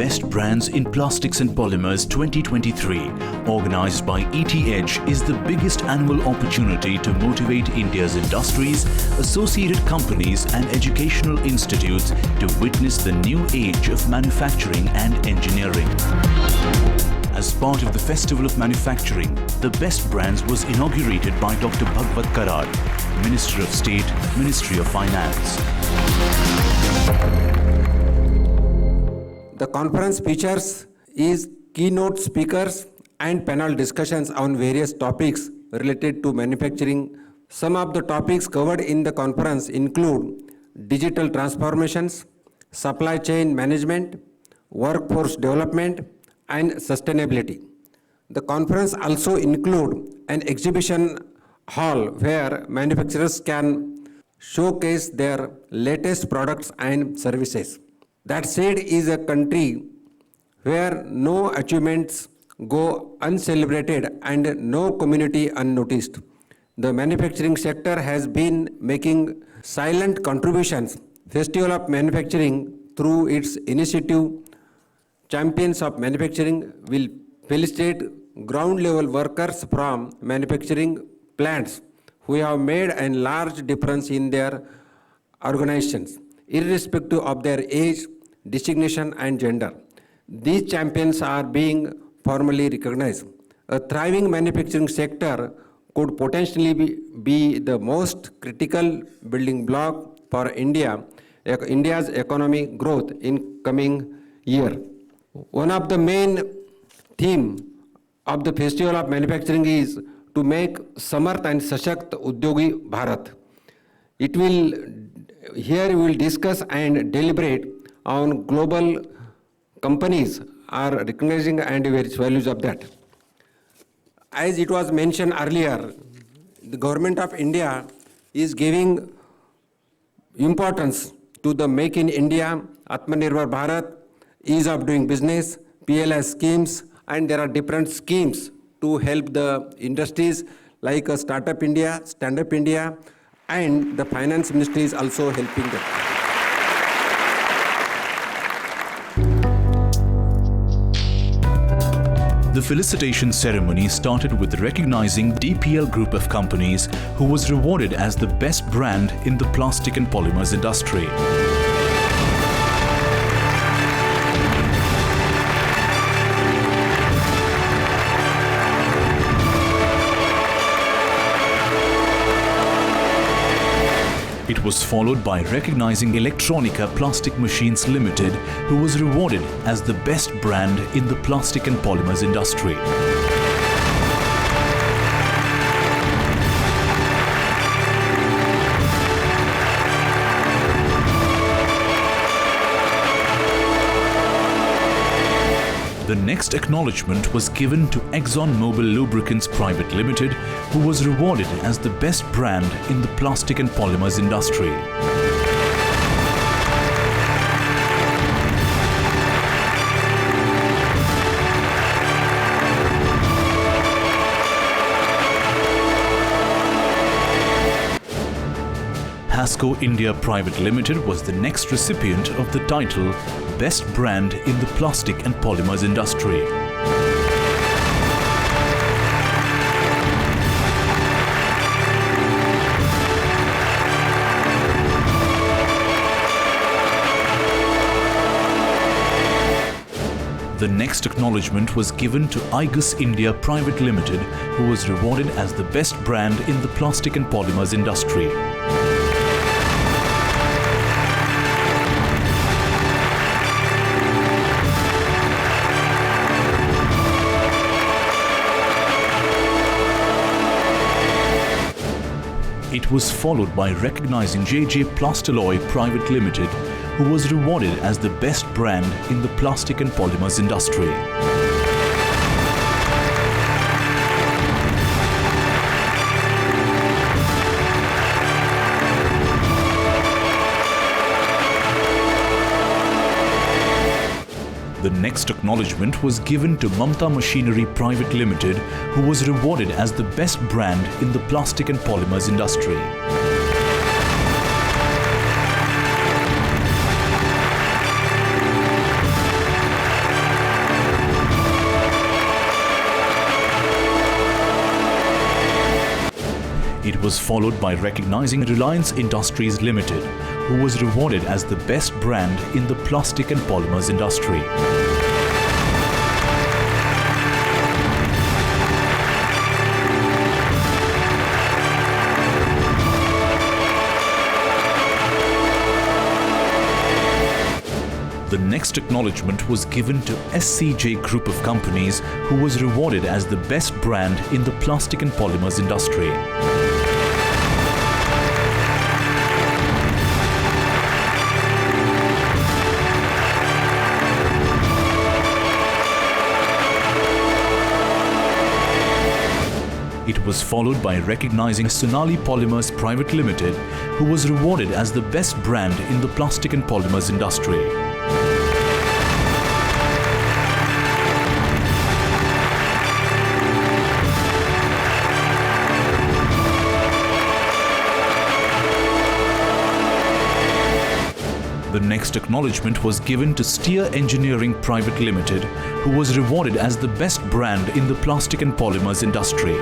Best Brands in Plastics and Polymers 2023, organized by ET Edge, is the biggest annual opportunity to motivate India's industries, associated companies and educational institutes to witness the new age of manufacturing and engineering. As part of the Festival of Manufacturing, the Best Brands was inaugurated by Dr. Bhagwat Karad, Minister of State, Ministry of Finance. The conference features keynote speakers and panel discussions on various topics related to manufacturing. Some of the topics covered in the conference include digital transformations, supply chain management, workforce development, and sustainability. The conference also includes an exhibition hall where manufacturers can showcase their latest products and services. That said, is a country where no achievements go uncelebrated and no community unnoticed. The manufacturing sector has been making silent contributions. Festival of Manufacturing, through its initiative, Champions of Manufacturing, will felicitate ground-level workers from manufacturing plants who have made a large difference in their organizations, irrespective of their age, designation, and gender. These champions are being formally recognized. A thriving manufacturing sector could potentially be the most critical building block for India's economic growth in coming year. One of the main themes of the Festival of Manufacturing is to make Samarth and Sashakt Udyogi Bharat. Here we will discuss and deliberate on global companies are recognizing and various values of that. As it was mentioned earlier, the government of India is giving importance to the Make in India, Atmanirbhar Bharat, ease of doing business, PLI schemes, and there are different schemes to help the industries like Startup India, Stand Up India, and the Finance Ministry is also helping them. The felicitation ceremony started with recognizing DPL Group of companies, who was rewarded as the best brand in the plastic and polymers industry. It was followed by recognizing Electronica Plastic Machines Limited, who was rewarded as the best brand in the plastic and polymers industry. The next acknowledgement was given to ExxonMobil Lubricants Private Limited, who was rewarded as the best brand in the plastic and polymers industry. Hasco India Private Limited was the next recipient of the title Best Brand in the Plastic and Polymers Industry. The next acknowledgement was given to Igus India Private Limited, who was rewarded as the best brand in the plastic and polymers industry. It was followed by recognizing JJ Plastalloy Private Limited, who was rewarded as the best brand in the plastic and polymers industry. The next acknowledgement was given to Mamta Machinery Private Limited, who was rewarded as the best brand in the plastic and polymers industry. was followed by recognizing Reliance Industries Limited, who was rewarded as the best brand in the plastic and polymers industry. The next acknowledgement was given to SCJ Group of Companies, who was rewarded as the best brand in the plastic and polymers industry. It was followed by recognizing Sonali Polymers Private Limited, who was rewarded as the best brand in the plastic and polymers industry. The next acknowledgement was given to Steer Engineering Private Limited, who was rewarded as the best brand in the plastic and polymers industry.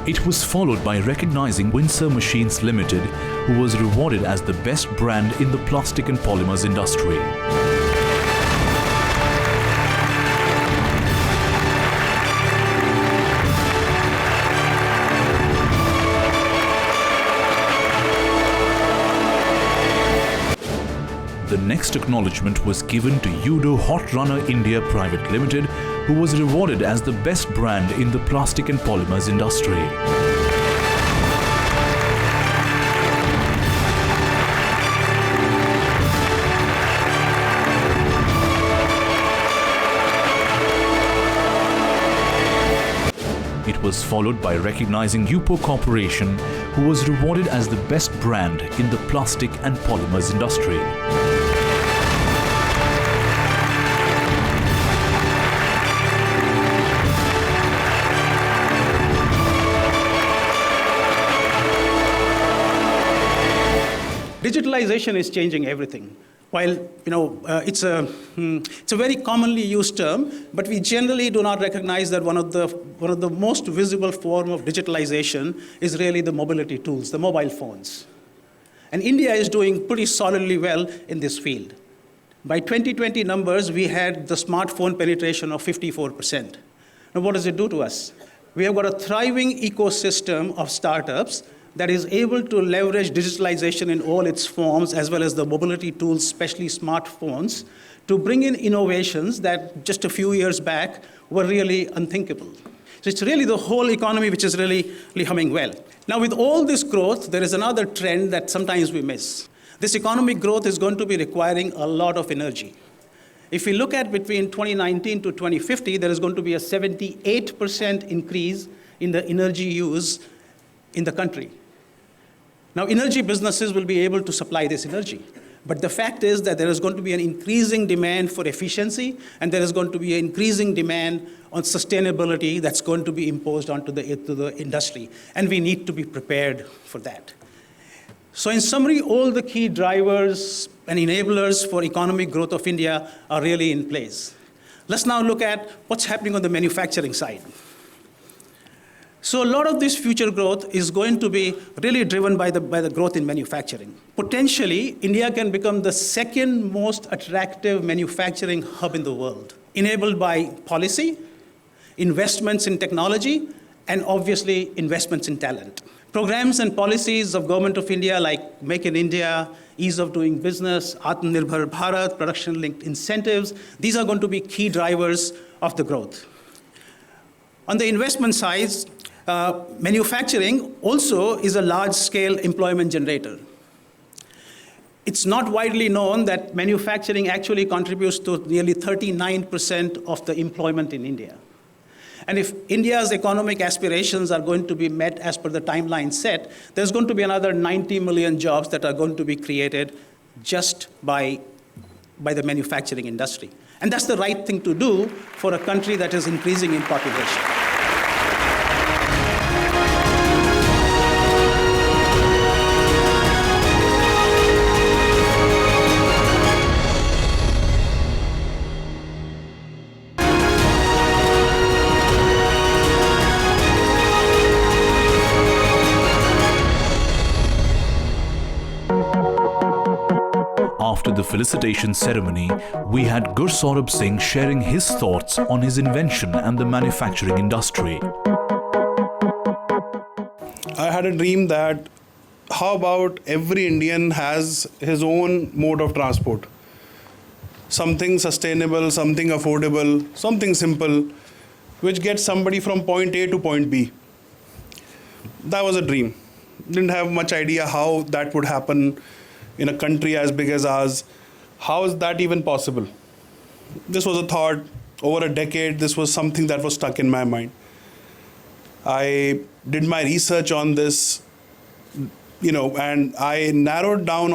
It was followed by recognizing Windsor Machines Limited, who was rewarded as the best brand in the plastic and polymers industry. The next acknowledgement was given to Yudo Hot Runner India Private Limited, who was rewarded as the best brand in the plastic and polymers industry. It was followed by recognizing UPO Corporation, who was rewarded as the best brand in the plastic and polymers industry. Digitalization is changing everything. While it's a very commonly used term, but we generally do not recognize that one of the most visible form of digitalization is really the mobility tools, the mobile phones. And India is doing pretty solidly well in this field. By 2020 numbers, we had the smartphone penetration of 54%. Now, what does it do to us? We have got a thriving ecosystem of startups that is able to leverage digitalization in all its forms, as well as the mobility tools, especially smartphones, to bring in innovations that just a few years back were really unthinkable. So it's really the whole economy which is really humming well. Now, with all this growth, there is another trend that sometimes we miss. This economic growth is going to be requiring a lot of energy. If we look at between 2019 to 2050, there is going to be a 78% increase in the energy use in the country. Now, energy businesses will be able to supply this energy. But the fact is that there is going to be an increasing demand for efficiency, and there is going to be an increasing demand on sustainability that's going to be imposed onto the industry. And we need to be prepared for that. So in summary, all the key drivers and enablers for economic growth of India are really in place. Let's now look at what's happening on the manufacturing side. So a lot of this future growth is going to be really driven by the growth in manufacturing. Potentially, India can become the second most attractive manufacturing hub in the world, enabled by policy, investments in technology, and obviously investments in talent. Programs and policies of Government of India like Make in India, ease of doing business, Atmanirbhar Bharat, production-linked incentives, these are going to be key drivers of the growth. On the investment side, manufacturing also is a large-scale employment generator. It's not widely known that manufacturing actually contributes to nearly 39% of the employment in India. And if India's economic aspirations are going to be met as per the timeline set, there's going to be another 90 million jobs that are going to be created just by the manufacturing industry. And that's the right thing to do for a country that is increasing in population. After the felicitation ceremony, we had Gursaurabh Singh sharing his thoughts on his invention and the manufacturing industry. I had a dream that how about every Indian has his own mode of transport? Something sustainable, something affordable, something simple, which gets somebody from point A to point B. That was a dream. Didn't have much idea how that would happen in a country as big as ours. How is that even possible? This was a thought. Over a decade, this was something that was stuck in my mind. I did my research on this, and I narrowed down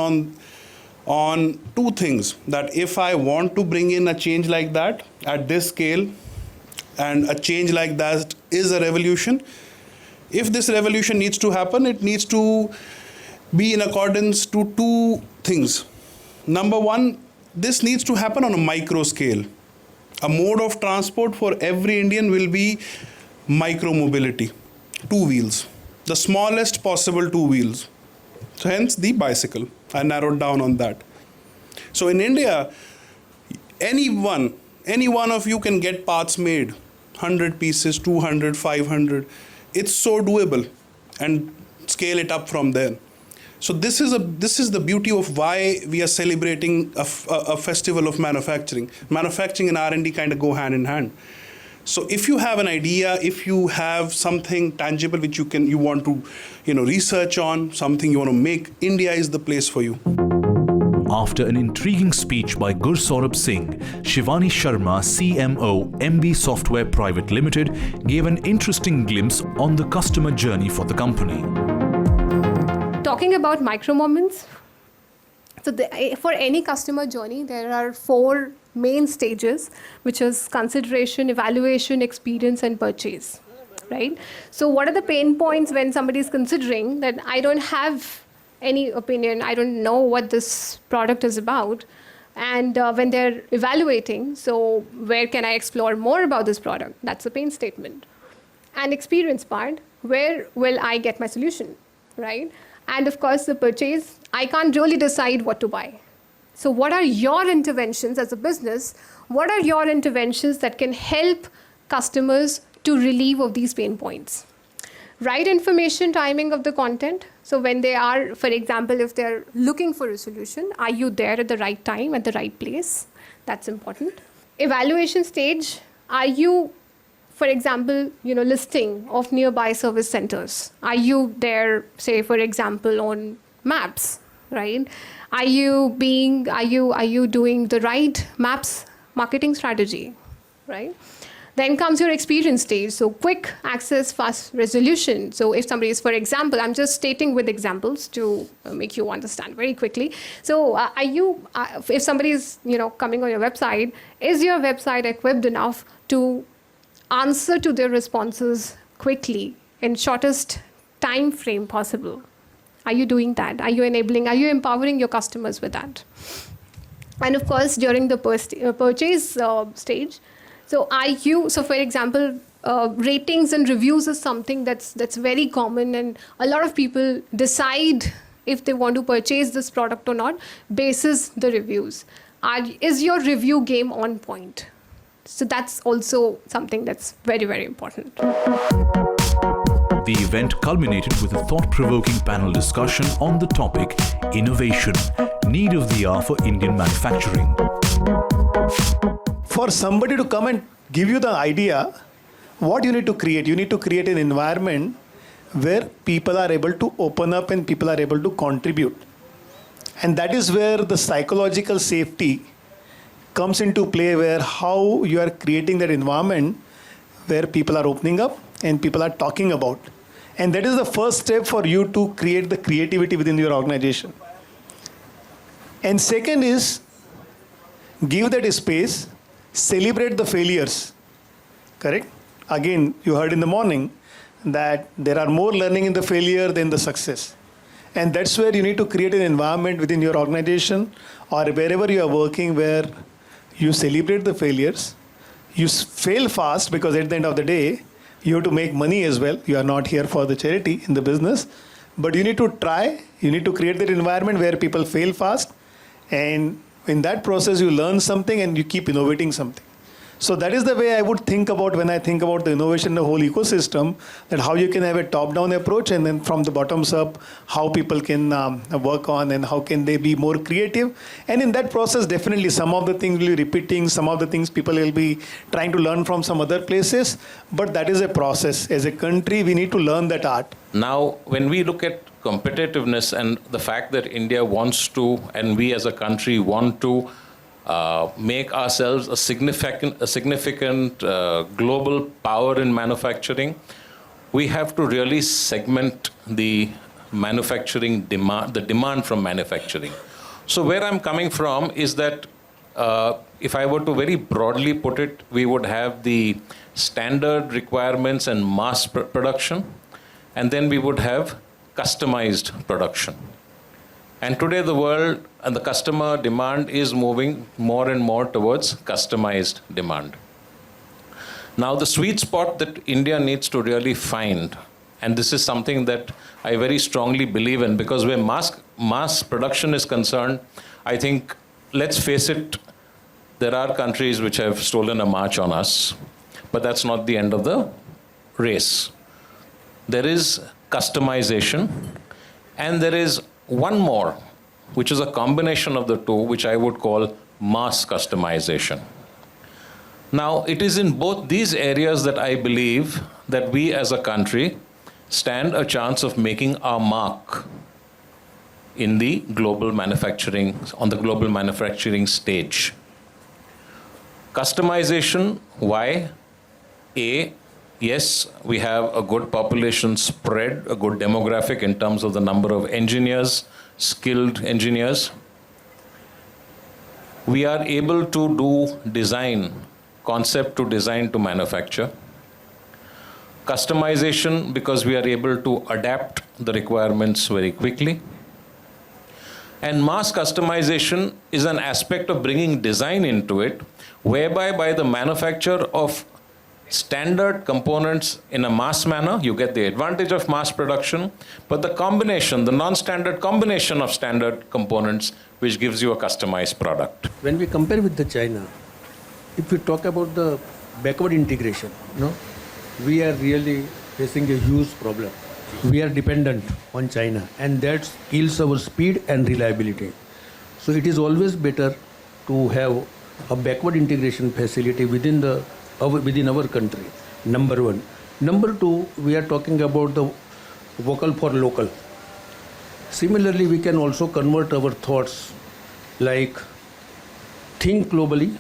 on two things. That if I want to bring in a change like that at this scale, and a change like that is a revolution, if this revolution needs to happen, it needs to be in accordance to two things. Number one, this needs to happen on a micro scale. A mode of transport for every Indian will be micro mobility, two wheels, the smallest possible two wheels. So hence the bicycle. I narrowed down on that. So in India, any one of you can get parts made, 100 pieces, 200, 500. It's so doable, and scale it up from there. So this is the beauty of why we are celebrating a festival of manufacturing. Manufacturing and R&D kind of go hand in hand. So if you have an idea, if you have something tangible which you want to research on, something you want to make, India is the place for you. After an intriguing speech by Gursaurabh Singh, Shivani Sharma, CMO, MB Software Private Limited, gave an interesting glimpse on the customer journey for the company. Talking about micro moments, so for any customer journey, there are 4 main stages, which is consideration, evaluation, experience, and purchase, right? So what are the pain points when somebody is considering that I don't have any opinion, I don't know what this product is about, and when they're evaluating, so where can I explore more about this product? That's the pain statement. And experience part, where will I get my solution, right? And of course, the purchase, I can't really decide what to buy. So what are your interventions as a business? What are your interventions that can help customers to relieve of these pain points? Right information, timing of the content. So when they are, for example, if they're looking for a solution, are you there at the right time, at the right place? That's important. Evaluation stage, are you, for example, listing of nearby service centers? Are you there, say, for example, on maps, right? Are you doing the right maps marketing strategy, right? Then comes your experience stage. So quick access, fast resolution. So if somebody is, for example, I'm just stating with examples to make you understand very quickly. So if somebody is, coming on your website, is your website equipped enough to answer to their responses quickly in shortest time frame possible? Are you doing that? Are you empowering your customers with that? And of course, during the purchase stage, so for example, ratings and reviews is something that's very common, and a lot of people decide if they want to purchase this product or not basis the reviews. Is your review game on point? So that's also something that's very, very important. The event culminated with a thought-provoking panel discussion on the topic Innovation, Need of the Hour for Indian Manufacturing. For somebody to come and give you the idea, what you need to create an environment where people are able to open up and people are able to contribute. And that is where the psychological safety comes into play, where how you are creating that environment where people are opening up and people are talking about. And that is the first step for you to create the creativity within your organization. And second is, give that space, celebrate the failures, correct? Again, you heard in the morning that there are more learning in the failure than the success. And that's where you need to create an environment within your organization or wherever you are working where you celebrate the failures, you fail fast, because at the end of the day, you have to make money as well. You are not here for the charity in the business, but you need to try, you need to create that environment where people fail fast and In that process, you learn something and you keep innovating something. So that is the way I would think about when I think about the innovation, the whole ecosystem, that how you can have a top-down approach and then from the bottoms up, how people can work on and how can they be more creative. And in that process, definitely some of the things will be repeating, some of the things people will be trying to learn from some other places. But that is a process. As a country, we need to learn that art. Now, when we look at competitiveness and the fact that India wants to, and we as a country want to, make ourselves a significant global power in manufacturing, we have to really segment the manufacturing demand, the demand from manufacturing. So where I'm coming from is that if I were to very broadly put it, we would have the standard requirements and mass production, and then we would have customized production. And today the world and the customer demand is moving more and more towards customized demand. Now the sweet spot that India needs to really find, and this is something that I very strongly believe in, because where mass production is concerned, I think, let's face it, there are countries which have stolen a march on us, but that's not the end of the race. There is customization, and there is one more, which is a combination of the two, which I would call mass customization. Now, it is in both these areas that I believe that we as a country stand a chance of making our mark in the global manufacturing, on the global manufacturing stage. Customization, why? Yes, we have a good population spread, a good demographic in terms of the number of engineers, skilled engineers. We are able to do design, concept to design to manufacture. Customization, because we are able to adapt the requirements very quickly. And mass customization is an aspect of bringing design into it, whereby by the manufacture of standard components in a mass manner, you get the advantage of mass production, but the combination, the non-standard combination of standard components, which gives you a customized product. When we compare with the China, if we talk about the backward integration, we are really facing a huge problem. We are dependent on China, and that kills our speed and reliability. So it is always better to have a backward integration facility within our country, number one. Number two, we are talking about the vocal for local. Similarly, we can also convert our thoughts like think globally,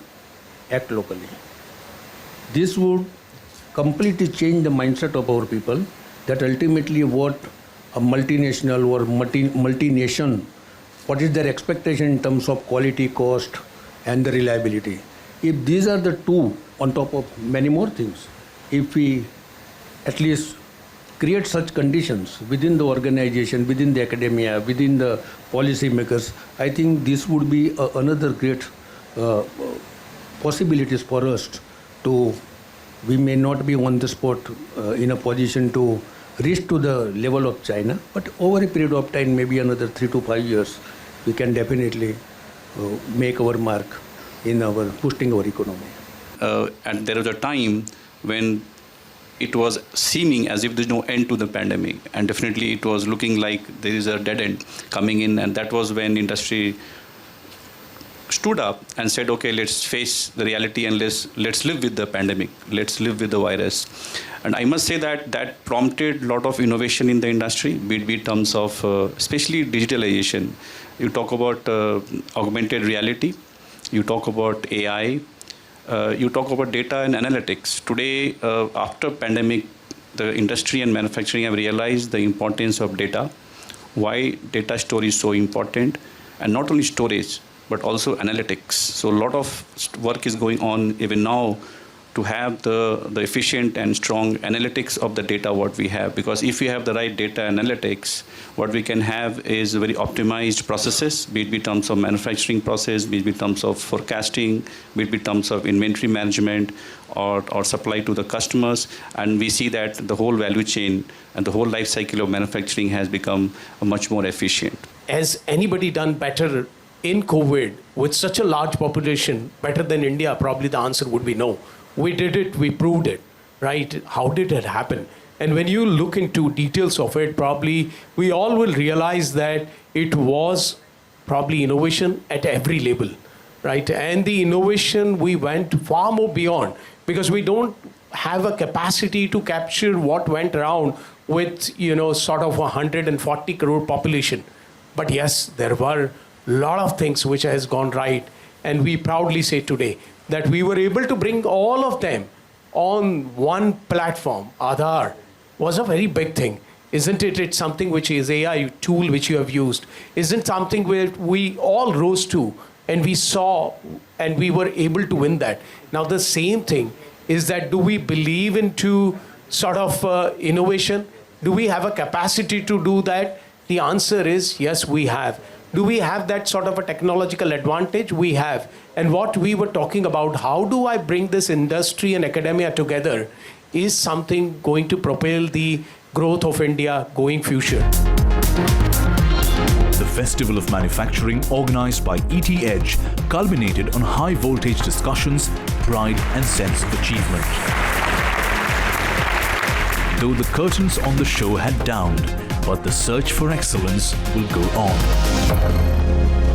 act locally. This would completely change the mindset of our people, that ultimately what a multinational or multi-nation, what is their expectation in terms of quality, cost, and the reliability. If these are the two on top of many more things, if we at least create such conditions within the organization, within the academia, within the policy makers, I think this would be another great possibilities for us to, we may not be on the spot in a position to reach to the level of China, but over a period of time, maybe another 3 to 5 years, we can definitely make our mark in our boosting our economy. And there was a time when it was seeming as if there's no end to the pandemic, and definitely it was looking like there is a dead end coming in, and that was when industry stood up and said, okay, let's face the reality and let's live with the pandemic, let's live with the virus. And I must say that prompted a lot of innovation in the industry, be it in terms of especially digitalization. You talk about augmented reality, you talk about AI, you talk about data and analytics. Today, after pandemic, the industry and manufacturing have realized the importance of data, why data storage is so important, and not only storage, but also analytics. So a lot of work is going on even now to have the efficient and strong analytics of the data what we have. Because if we have the right data analytics, what we can have is very optimized processes, be it in terms of manufacturing process, be it in terms of forecasting, be it in terms of inventory management or supply to the customers. And we see that the whole value chain and the whole life cycle of manufacturing has become much more efficient. Has anybody done better in COVID, with such a large population, better than India, probably the answer would be no. We did it, we proved it, right? How did it happen? And when you look into details of it, probably we all will realize that it was probably innovation at every level, right? And the innovation, we went far more beyond, because we don't have a capacity to capture what went around with, sort of 140 crore population. But yes, there were a lot of things which has gone right. And we proudly say today that we were able to bring all of them on one platform. Aadhaar was a very big thing. Isn't it? It's something which is AI tool which you have used. Isn't something where we all rose to and we saw and we were able to win that. Now the same thing is that, do we believe into sort of innovation? Do we have a capacity to do that? The answer is yes, we have. Do we have that sort of a technological advantage? We have. And what we were talking about, how do I bring this industry and academia together, is something going to propel the growth of India going future. The Festival of Manufacturing, organized by ET Edge, culminated on high voltage discussions, pride and sense of achievement. Though the curtains on the show had downed, but the search for excellence will go on.